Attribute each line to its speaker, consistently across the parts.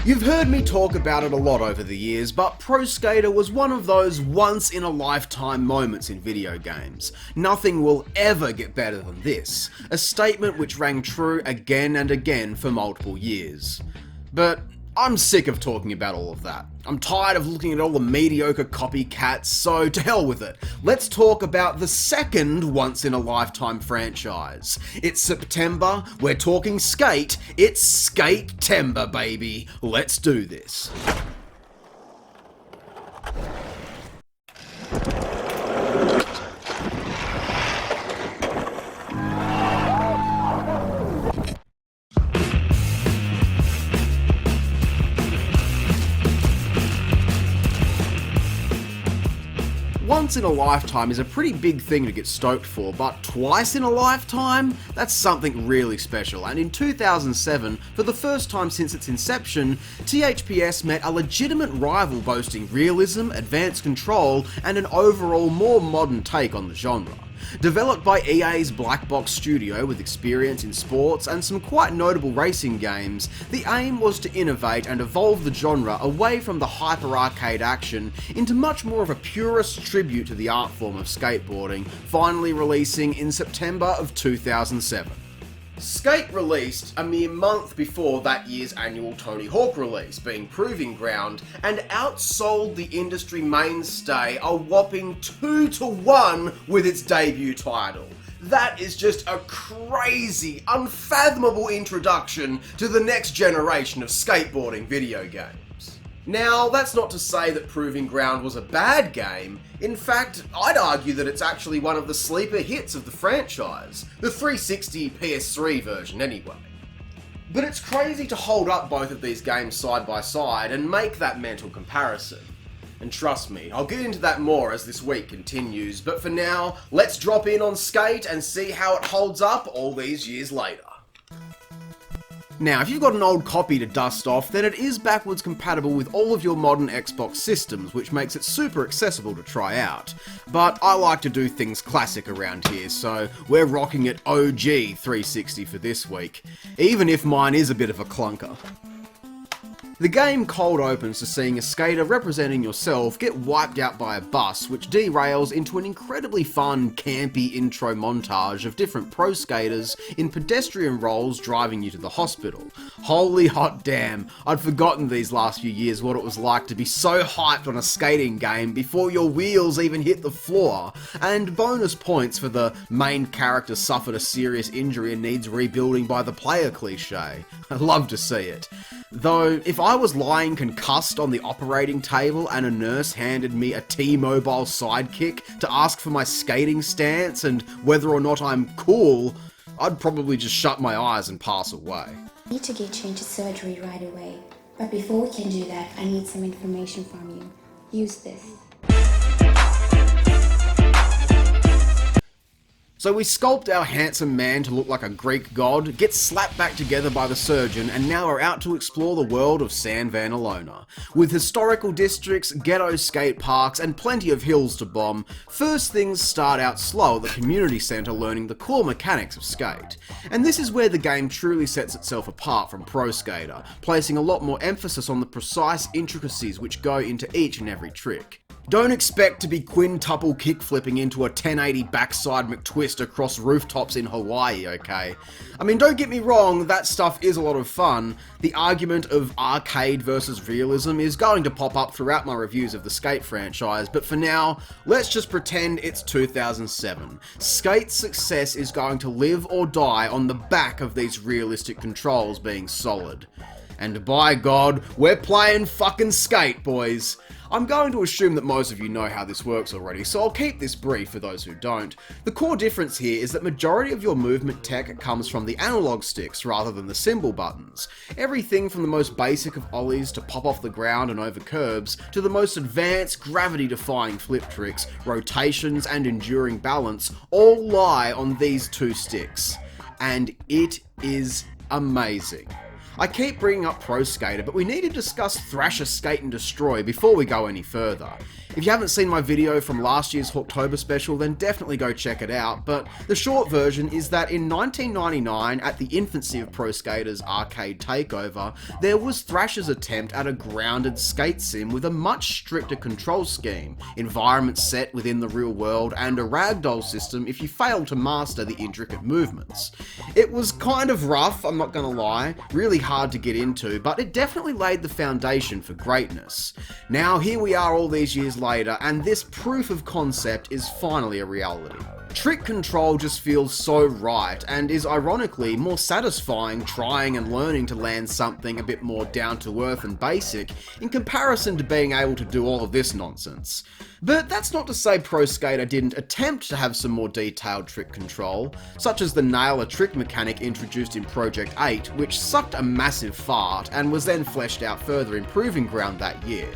Speaker 1: You've heard me talk about it a lot over the years, but Pro Skater was one of those once-in-a-lifetime moments in video games. Nothing will ever get better than this, a statement which rang true again and again for multiple years. But I'm sick of talking about all of that. I'm tired of looking at all the mediocre copycats, so to hell with it. Let's talk about the second once-in-a-lifetime franchise. It's September, we're talking Skate, it's SKATEMBER, baby. Let's do this. Once in a lifetime is a pretty big thing to get stoked for, but twice in a lifetime? That's something really special, and in 2007, for the first time since its inception, THPS met a legitimate rival boasting realism, advanced control, and an overall more modern take on the genre. Developed by EA's Black Box studio with experience in sports and some quite notable racing games, the aim was to innovate and evolve the genre away from the hyper-arcade action into much more of a purist tribute to the art form of skateboarding, finally releasing in September of 2007. Skate released a mere month before that year's annual Tony Hawk release, being Proving Ground, and outsold the industry mainstay a whopping 2-1 with its debut title. That is just a crazy, unfathomable introduction to the next generation of skateboarding video games. Now, that's not to say that Proving Ground was a bad game. In fact, I'd argue that it's actually one of the sleeper hits of the franchise. The 360 PS3 version anyway. But it's crazy to hold up both of these games side by side and make that mental comparison. And trust me, I'll get into that more as this week continues, but for now, let's drop in on Skate and see how it holds up all these years later. Now, if you've got an old copy to dust off, then it is backwards compatible with all of your modern Xbox systems, which makes it super accessible to try out. But I like to do things classic around here, so we're rocking it OG 360 for this week, even if mine is a bit of a clunker. The game cold opens to seeing a skater representing yourself get wiped out by a bus, which derails into an incredibly fun, campy intro montage of different pro skaters in pedestrian roles driving you to the hospital. Holy hot damn, I'd forgotten these last few years what it was like to be so hyped on a skating game before your wheels even hit the floor, and bonus points for the main character suffered a serious injury and needs rebuilding by the player cliche. I love to see it. Though, if I was lying concussed on the operating table and a nurse handed me a T-Mobile sidekick to ask for my skating stance and whether or not I'm cool, I'd probably just shut my eyes and pass away.
Speaker 2: I need to get you into surgery right away. But before we can do that, I need some information from you. Use this.
Speaker 1: So we sculpt our handsome man to look like a Greek god, get slapped back together by the surgeon, and now are out to explore the world of San Vanelona. With historical districts, ghetto skate parks, and plenty of hills to bomb, first things start out slow at the community centre learning the core mechanics of skate. And this is where the game truly sets itself apart from Pro Skater, placing a lot more emphasis on the precise intricacies which go into each and every trick. Don't expect to be quintuple kickflipping into a 1080 backside McTwist across rooftops in Hawaii, okay? I mean, don't get me wrong, that stuff is a lot of fun. The argument of arcade versus realism is going to pop up throughout my reviews of the Skate franchise, but for now, let's just pretend it's 2007. Skate's success is going to live or die on the back of these realistic controls being solid. And by God, we're playing fucking Skate, boys. I'm going to assume that most of you know how this works already, so I'll keep this brief for those who don't. The core difference here is that majority of your movement tech comes from the analog sticks rather than the symbol buttons. Everything from the most basic of ollies to pop off the ground and over curbs, to the most advanced gravity-defying flip tricks, rotations and enduring balance, all lie on these two sticks. And it is amazing. I keep bringing up Pro Skater, but we need to discuss Thrasher Skate and Destroy before we go any further. If you haven't seen my video from last year's Hooktober special, then definitely go check it out, but the short version is that in 1999, at the infancy of Pro Skater's arcade takeover, there was Thrasher's attempt at a grounded skate sim with a much stricter control scheme, environments set within the real world, and a ragdoll system if you failed to master the intricate movements. It was kind of rough, I'm not gonna lie, really hard to get into, but it definitely laid the foundation for greatness. Now here we are all these years later, and this proof of concept is finally a reality. Trick control just feels so right, and is ironically more satisfying trying and learning to land something a bit more down to earth and basic in comparison to being able to do all of this nonsense. But that's not to say Pro Skater didn't attempt to have some more detailed trick control, such as the nail a trick mechanic introduced in Project 8, which sucked a massive fart and was then fleshed out further in Proving Ground that year.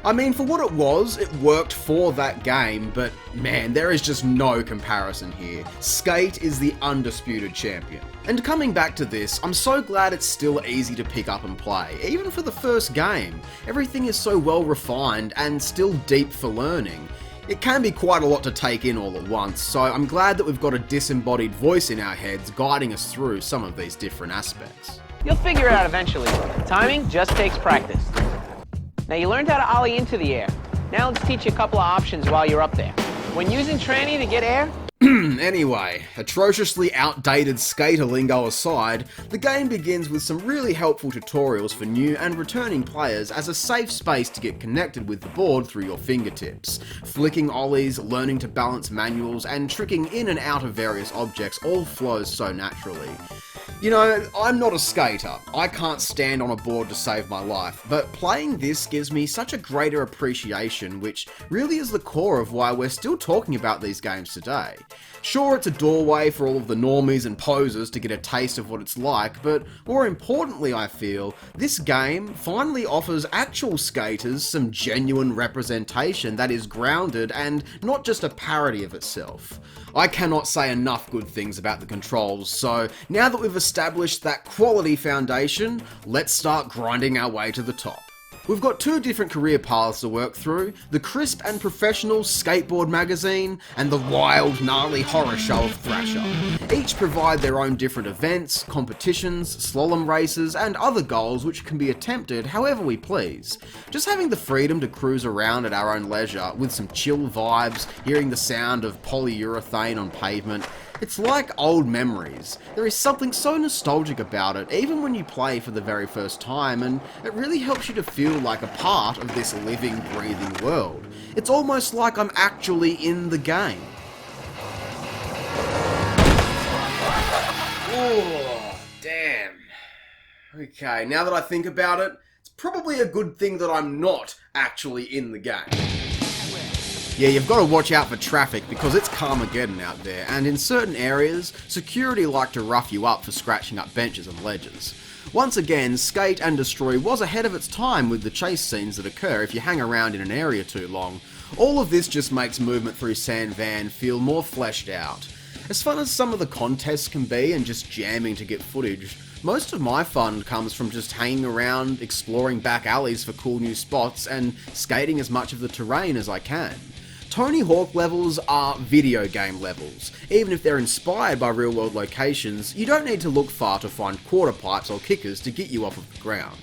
Speaker 1: I mean, for what it was, it worked for that game, but man, there is just no comparison here. Skate is the undisputed champion. And coming back to this, I'm so glad it's still easy to pick up and play, even for the first game. Everything is so well refined and still deep for learning. It can be quite a lot to take in all at once, so I'm glad that we've got a disembodied voice in our heads guiding us through some of these different aspects.
Speaker 3: You'll figure it out eventually. Timing just takes practice. Now you learned how to ollie into the air. Now let's teach you a couple of options while you're up there. When using tranny to get air...
Speaker 1: Anyway, atrociously outdated skater lingo aside, the game begins with some really helpful tutorials for new and returning players as a safe space to get connected with the board through your fingertips. Flicking ollies, learning to balance manuals, and tricking in and out of various objects all flows so naturally. You know, I'm not a skater, I can't stand on a board to save my life, but playing this gives me such a greater appreciation, which really is the core of why we're still talking about these games today. Sure, it's a doorway for all of the normies and posers to get a taste of what it's like, but more importantly I feel, this game finally offers actual skaters some genuine representation that is grounded and not just a parody of itself. I cannot say enough good things about the controls, so now that we've established that quality foundation, let's start grinding our way to the top. We've got two different career paths to work through, the crisp and professional skateboard magazine, and the wild, gnarly horror show of Thrasher. Each provide their own different events, competitions, slalom races, and other goals which can be attempted however we please. Just having the freedom to cruise around at our own leisure with some chill vibes, hearing the sound of polyurethane on pavement, it's like old memories. There is something so nostalgic about it, even when you play for the very first time, and it really helps you to feel like a part of this living, breathing world. It's almost like I'm actually in the game. Oh, damn. Okay, now that I think about it, it's probably a good thing that I'm not actually in the game. Yeah, you've got to watch out for traffic because it's Carmageddon out there, and in certain areas, security like to rough you up for scratching up benches and ledges. Once again, Skate and Destroy was ahead of its time with the chase scenes that occur if you hang around in an area too long. All of this just makes movement through San Van feel more fleshed out. As fun as some of the contests can be and just jamming to get footage, most of my fun comes from just hanging around, exploring back alleys for cool new spots, and skating as much of the terrain as I can. Tony Hawk levels are video game levels. Even if they're inspired by real world locations, you don't need to look far to find quarter pipes or kickers to get you off of the ground.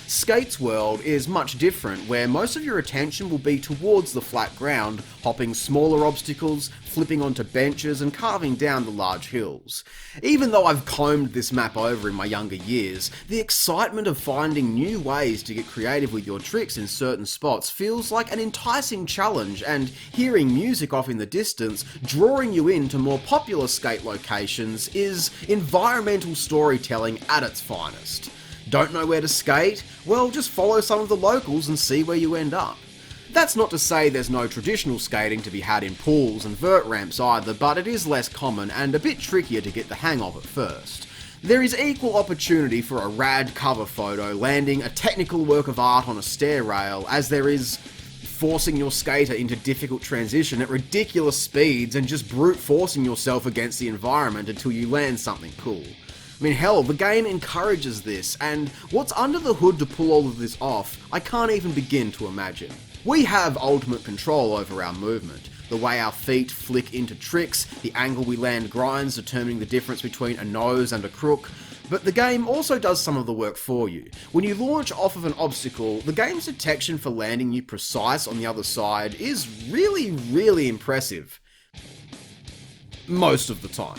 Speaker 1: Skate's world is much different, where most of your attention will be towards the flat ground, hopping smaller obstacles, flipping onto benches and carving down the large hills. Even though I've combed this map over in my younger years, the excitement of finding new ways to get creative with your tricks in certain spots feels like an enticing challenge, and hearing music off in the distance, drawing you into more popular skate locations, is environmental storytelling at its finest. Don't know where to skate? Well, just follow some of the locals and see where you end up. That's not to say there's no traditional skating to be had in pools and vert ramps either, but it is less common and a bit trickier to get the hang of at first. There is equal opportunity for a rad cover photo landing a technical work of art on a stair rail as there is forcing your skater into difficult transition at ridiculous speeds and just brute forcing yourself against the environment until you land something cool. I mean, hell, the game encourages this, and what's under the hood to pull all of this off, I can't even begin to imagine. We have ultimate control over our movement. The way our feet flick into tricks, the angle we land grinds determining the difference between a nose and a crook, but the game also does some of the work for you. When you launch off of an obstacle, the game's detection for landing you precise on the other side is really impressive. Most of the time.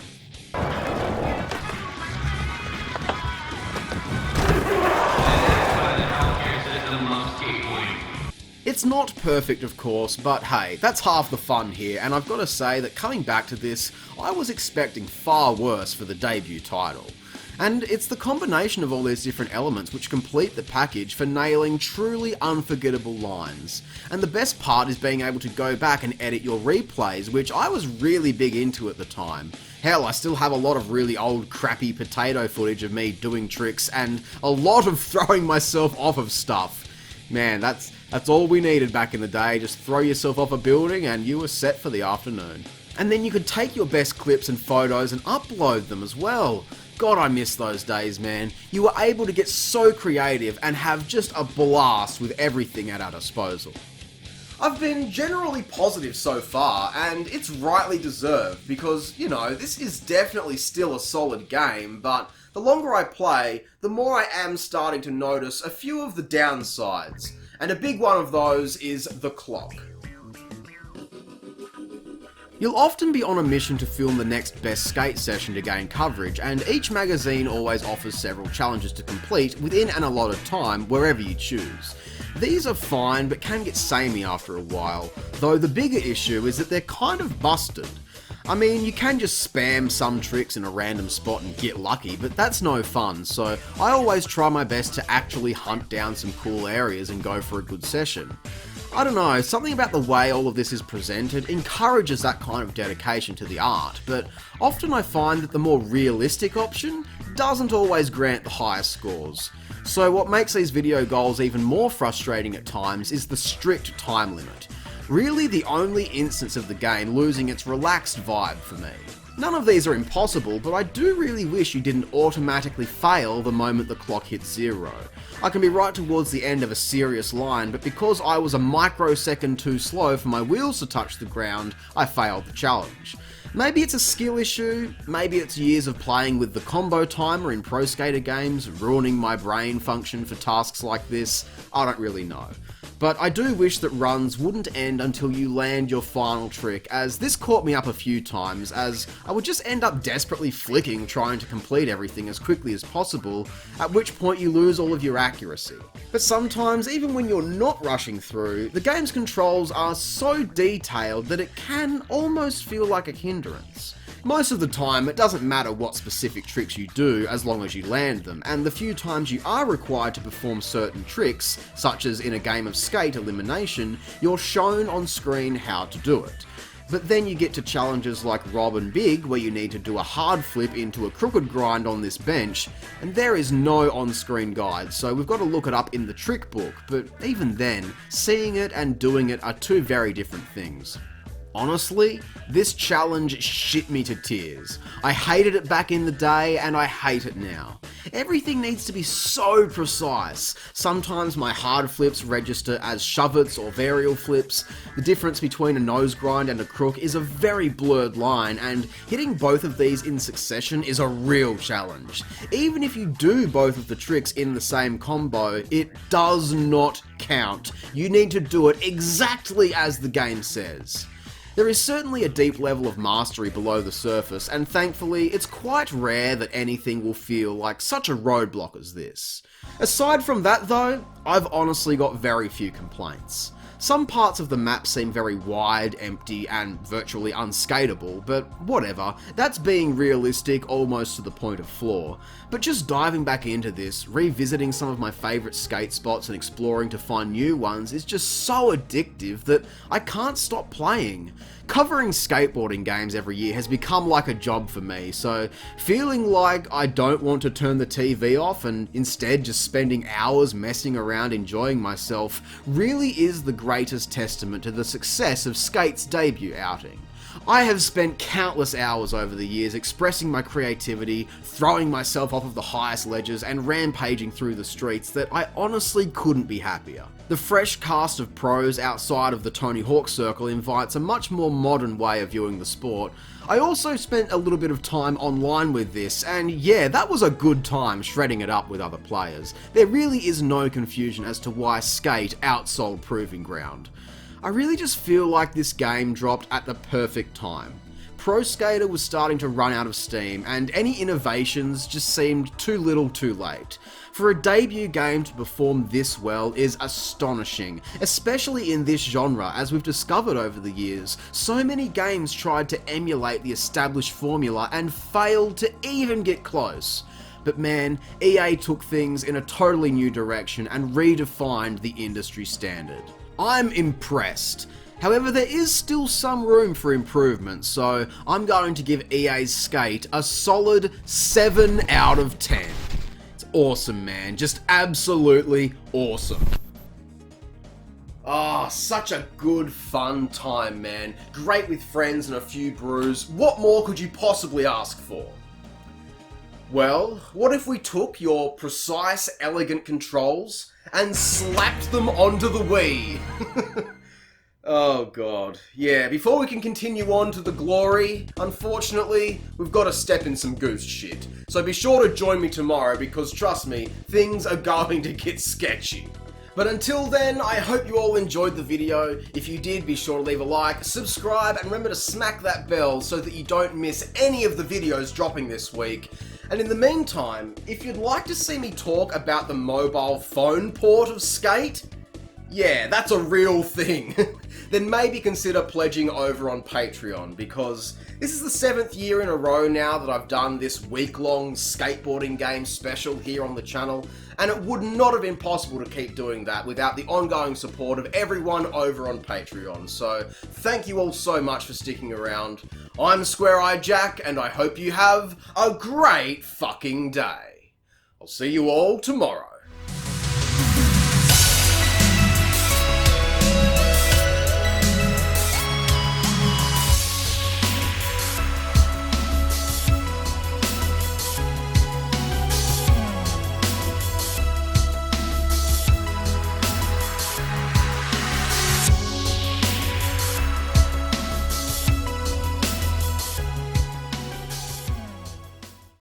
Speaker 1: It's not perfect, of course, but hey, that's half the fun here, and I've got to say that coming back to this, I was expecting far worse for the debut title. And it's the combination of all these different elements which complete the package for nailing truly unforgettable lines. And the best part is being able to go back and edit your replays, which I was really big into at the time. Hell, I still have a lot of really old crappy potato footage of me doing tricks and a lot of throwing myself off of stuff. Man, that's all we needed back in the day, just throw yourself off a building and you were set for the afternoon. And then you could take your best clips and photos and upload them as well. God, I miss those days, man. You were able to get so creative and have just a blast with everything at our disposal. I've been generally positive so far, and it's rightly deserved because, you know, this is definitely still a solid game, but the longer I play, the more I am starting to notice a few of the downsides, and a big one of those is the clock. You'll often be on a mission to film the next best skate session to gain coverage, and each magazine always offers several challenges to complete within an allotted time wherever you choose. These are fine, but can get samey after a while, though the bigger issue is that they're kind of busted. I mean, you can just spam some tricks in a random spot and get lucky, but that's no fun, so I always try my best to actually hunt down some cool areas and go for a good session. I don't know, something about the way all of this is presented encourages that kind of dedication to the art, but often I find that the more realistic option doesn't always grant the highest scores. So what makes these video goals even more frustrating at times is the strict time limit. Really the only instance of the game losing its relaxed vibe for me. None of these are impossible, but I do really wish you didn't automatically fail the moment the clock hits 0. I can be right towards the end of a serious line, but because I was a microsecond too slow for my wheels to touch the ground, I failed the challenge. Maybe it's a skill issue, maybe it's years of playing with the combo timer in Pro Skater games, ruining my brain function for tasks like this, I don't really know. But I do wish that runs wouldn't end until you land your final trick, as this caught me up a few times, as I would just end up desperately flicking trying to complete everything as quickly as possible, at which point you lose all of your accuracy. But sometimes, even when you're not rushing through, the game's controls are so detailed that it can almost feel like a hindrance. Most of the time, it doesn't matter what specific tricks you do as long as you land them, and the few times you are required to perform certain tricks, such as in a game of skate elimination, you're shown on screen how to do it. But then you get to challenges like Rob and Big, where you need to do a hard flip into a crooked grind on this bench, and there is no on-screen guide, so we've got to look it up in the trick book, but even then, seeing it and doing it are two very different things. Honestly, this challenge shit me to tears. I hated it back in the day, and I hate it now. Everything needs to be so precise. Sometimes my hard flips register as shove-its or varial flips. The difference between a nose grind and a crook is a very blurred line, and hitting both of these in succession is a real challenge. Even if you do both of the tricks in the same combo, it does not count. You need to do it exactly as the game says. There is certainly a deep level of mastery below the surface, and thankfully, it's quite rare that anything will feel like such a roadblock as this. Aside from that though, I've honestly got very few complaints. Some parts of the map seem very wide, empty, and virtually unskateable, but whatever, that's being realistic almost to the point of flaw. But just diving back into this, revisiting some of my favourite skate spots and exploring to find new ones is just so addictive that I can't stop playing. Covering skateboarding games every year has become like a job for me, so feeling like I don't want to turn the TV off and instead just spending hours messing around enjoying myself really is the greatest testament to the success of Skate's debut outing. I have spent countless hours over the years expressing my creativity, throwing myself off of the highest ledges, and rampaging through the streets that I honestly couldn't be happier. The fresh cast of pros outside of the Tony Hawk circle invites a much more modern way of viewing the sport. I also spent a little bit of time online with this, and yeah, that was a good time shredding it up with other players. There really is no confusion as to why Skate outsold Proving Ground. I really just feel like this game dropped at the perfect time. Pro Skater was starting to run out of steam, and any innovations just seemed too little too late. For a debut game to perform this well is astonishing, especially in this genre. As we've discovered over the years, so many games tried to emulate the established formula and failed to even get close. But man, EA took things in a totally new direction and redefined the industry standard. I'm impressed. However, there is still some room for improvement, so I'm going to give EA's Skate a solid 7 out of 10. It's awesome, man. Just absolutely awesome. Ah, such a good, fun time, man. Great with friends and a few brews. What more could you possibly ask for? Well, what if we took your precise, elegant controls and slapped them onto the Wii? Oh god. Yeah, before we can continue on to the glory, unfortunately, we've got to step in some goose shit. So be sure to join me tomorrow because trust me, things are going to get sketchy. But until then, I hope you all enjoyed the video. If you did, be sure to leave a like, subscribe, and remember to smack that bell so that you don't miss any of the videos dropping this week. And in the meantime, if you'd like to see me talk about the mobile phone port of Skate, yeah, that's a real thing, then maybe consider pledging over on Patreon, because this is the 7th year in a row now that I've done this week-long skateboarding game special here on the channel, and it would not have been possible to keep doing that without the ongoing support of everyone over on Patreon. So thank you all so much for sticking around. I'm Eyed Jak, and I hope you have a great fucking day. I'll see you all tomorrow.